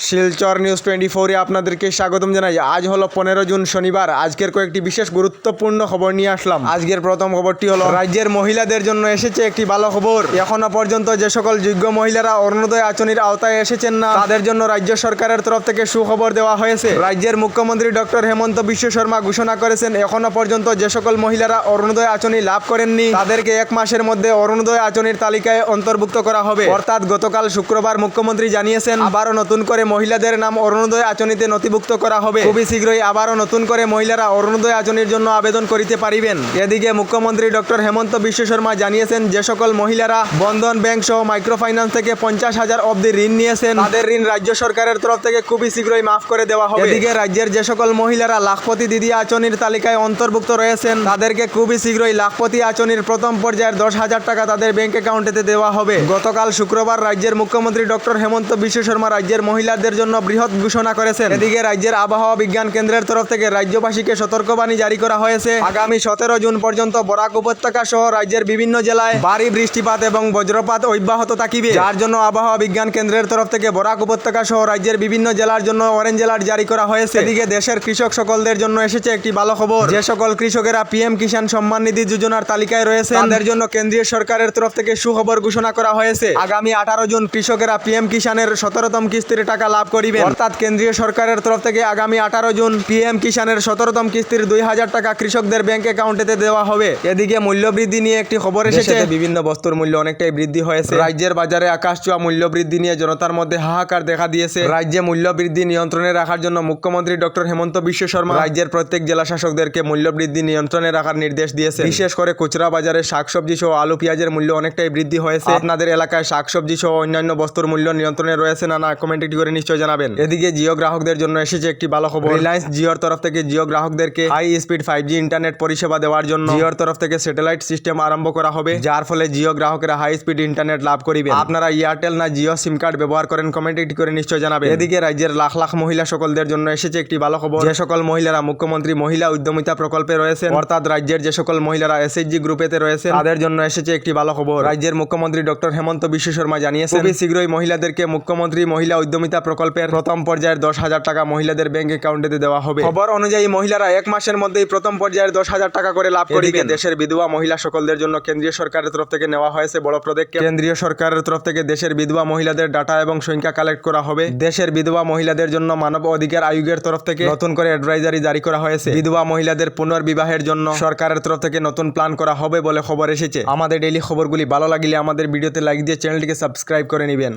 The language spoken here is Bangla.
শিলচর নিউজ 24-এ আপনাদেরকে স্বাগতম জানাই। আজ হলো 15 জুন শনিবার। আজকের কয়েকটি বিশেষ গুরুত্বপূর্ণ খবর নিয়ে আসলাম। আজকের প্রথম খবরটি হলো রাজ্যের মহিলাদের জন্য এসেছে একটি ভালো খবর। এখনো পর্যন্ত যে সকল যোগ্য মহিলারা অরুণোদয় আঁচনির আওতায় এসেছেন না, তাদের জন্য রাজ্য সরকারের তরফ থেকে সুখবর দেওয়া হয়েছে। রাজ্যের মুখ্যমন্ত্রী ডক্টর হেমন্ত বিশ্ব শর্মা ঘোষণা করেছেন, এখনো পর্যন্ত যে সকল মহিলারা অরুণোদয় আঁচনি লাভ করেননি, তাদেরকে 1 মাসের মধ্যে অরুণোদয় আঁচনির তালিকায় অন্তর্ভুক্ত করা হবে। অর্থাৎ গতকাল শুক্রবার মুখ্যমন্ত্রী জানিয়েছেন আবারও নতুন করে মহিলাদের নাম অরুণোদয় আঁচনিতে নথিভুক্ত করা হবে। খুবই শীঘ্রই আবারও নতুন করে মহিলারা অরুণোদয় আঁচনির জন্য আবেদন করিতে পারিবেন। এদিকে মুখ্যমন্ত্রী ডক্টর হেমন্ত বিশ্ব শর্মা জানিয়েছেন, যে সকল মহিলারা বন্ধন ব্যাংক সহ মাইক্রো ফাইন্যান্স থেকে 50,000 অবধি ঋণ নিয়েছেন, তাদের ঋণ রাজ্য সরকারের তরফ থেকে খুবই শীঘ্রই মাফ করে দেওয়া হবে। এদিকে রাজ্যের যে সকল মহিলারা লাখপতি দিদি আঁচনির তালিকায় অন্তর্ভুক্ত রয়েছেন, তাদেরকে খুবই শীঘ্রই লাখপতি আঁচনির প্রথম পর্যায়ের 10,000 টাকা তাদের ব্যাংক অ্যাকাউন্টেতে দেওয়া হবে। গতকাল শুক্রবার রাজ্যের মুখ্যমন্ত্রী ডক্টর হেমন্ত বিশ্ব শর্মা রাজ্যের মহিলাদের জন্য বৃহৎ ঘোষণা করেছেন। এদিকে রাজ্যের আবহাওয়া বিজ্ঞান কেন্দ্রের তরফ থেকে রাজ্যবাসীকে সতর্কবাণী জারি করা হয়েছে। আগামী 17 জুন পর্যন্ত বরাক উপত্যকা সহ রাজ্যের বিভিন্ন জেলায় ভারী বৃষ্টিপাত এবং বজ্রপাত অব্যাহত থাকিবে, যার জন্য আবহাওয়া বিজ্ঞান কেন্দ্রের তরফ থেকে বরাক উপত্যকা সহ রাজ্যের বিভিন্ন জেলার জন্য অরেঞ্জ অ্যালার্ট জারি করা হয়েছে। এদিকে দেশের কৃষক সকলদের জন্য এসেছে একটি ভালো খবর। যে সকল কৃষকেরা পিএম কিষাণ সম্মান নিধি যোজনার তালিকায় রয়েছে, তাদের জন্য কেন্দ্রীয় সরকারের তরফ থেকে সুখবর ঘোষণা করা হয়েছে। আগামী 18 জুন কৃষকেরা পিএম কিষাণের 17তম কিস্তির টাকা লাভ করিবেন। অর্থাৎ কেন্দ্রীয় সরকারের তরফ থেকে আগামী 18 জুন পিএম কিষাণের 17তম কিস্তির 2,000 টাকা কৃষকদের ব্যাংক অ্যাকাউন্টেতে দেওয়া হবে। এদিকে মূল্য বৃদ্ধি নিয়ে একটি খবর এসেছে। বিভিন্ন বস্তুর মূল্য অনেকটাই বৃদ্ধি হয়েছে। রাজ্যের বাজারে আকাশছোঁয়া মূল্য বৃদ্ধি নিয়ে জনতার মধ্যে হাহাকার দেখা দিয়েছে। রাজ্যে মূল্য বৃদ্ধি নিয়ন্ত্রণে রাখার জন্য মুখ্যমন্ত্রী ডক্টর হেমন্ত বিশ্ব শর্মা রাজ্যের প্রত্যেক জেলা শাসকদেরকে মূল্য বৃদ্ধি নিয়ন্ত্রণে রাখার নির্দেশ দিয়েছে। বিশেষ করে খুচরা বাজারে শাকসবজি সহ আলু পেঁয়াজের মূল্য অনেকটাই বৃদ্ধি হয়েছে। আপনাদের এলাকায় শাকসবজি সহ অন্যান্য বস্তুর মূল্য নিয়ন্ত্রণে রয়েছে না কমেন্ট করে নিশ্চয় জানাবেন। এদিকে জিও গ্রাহকদের জন্য এসেছে একটি ভালো খবর। রিলায়েন্স জিওর তরফ থেকে জিও গ্রাহকদেরকে হাই স্পিড 5G ইন্টারনেট পরিষেবা দেওয়ার জন্য জিওর তরফ থেকে স্যাটেলাইট সিস্টেম আরম্ভ করা হবে, যার ফলে জিও গ্রাহকেরা হাই স্পিড ইন্টারনেট লাভ করিবেন। আপনারা এয়ারটেল না জিও সিম কার্ড ব্যবহার করেন কমেন্ট করে নিশ্চয় জানাবেন। এদিকে রাজ্যের লাখ লাখ মহিলা সকলদের জন্য এসেছে একটি ভালো খবর। যে সকল মহিলারা মুখ্যমন্ত্রী মহিলা উদ্যমিতা প্রকল্পে রয়েছেন, অর্থাৎ রাজ্যের যে সকল মহিলারা এসএইচজি গ্রুপেতে রয়েছেন, তাদের জন্য এসেছে একটি ভালো খবর। রাজ্যের মুখ্যমন্ত্রী ডক্টর হেমন্ত বিশ্ব শর্মা জানিয়েছেন, খুবই শীঘ্রই মহিলাদেরকে মুখ্যমন্ত্রী মহিলা উদ্যমিতা প্রকল্পের প্রথম পর্যায়ের 10,000 টাকা মহিলাদের ব্যাংক অ্যাকাউন্টে দেওয়া হবে। খবর অনুযায়ী মহিলারা 1 মাসের মধ্যেই প্রথম পর্যায়ের 10,000 টাকা করে লাভ করিবে। দেশের বিধবা মহিলা সকলদের জন্য কেন্দ্রীয় সরকারের তরফ থেকে নেওয়া হয়েছে বড় পদক্ষেপ। কেন্দ্রীয় সরকারের তরফ থেকে দেশের বিধবা মহিলাদের ডাটা এবং সংখ্যা কালেক্ট করা হবে। দেশের বিধবা মহিলাদের জন্য মানব অধিকার আয়োগের তরফ থেকে নতুন করে অ্যাডভাইজারি জারি করা হয়েছে। বিধবা মহিলাদের পুনর্বিবাহের জন্য সরকারের তরফ থেকে নতুন প্ল্যান করা হবে বলে খবর এসেছে। আমাদের ডেইলি খবরগুলি ভালো লাগলে আমাদের ভিডিওতে লাইক দিয়ে চ্যানেলটিকে সাবস্ক্রাইব করে নেবেন।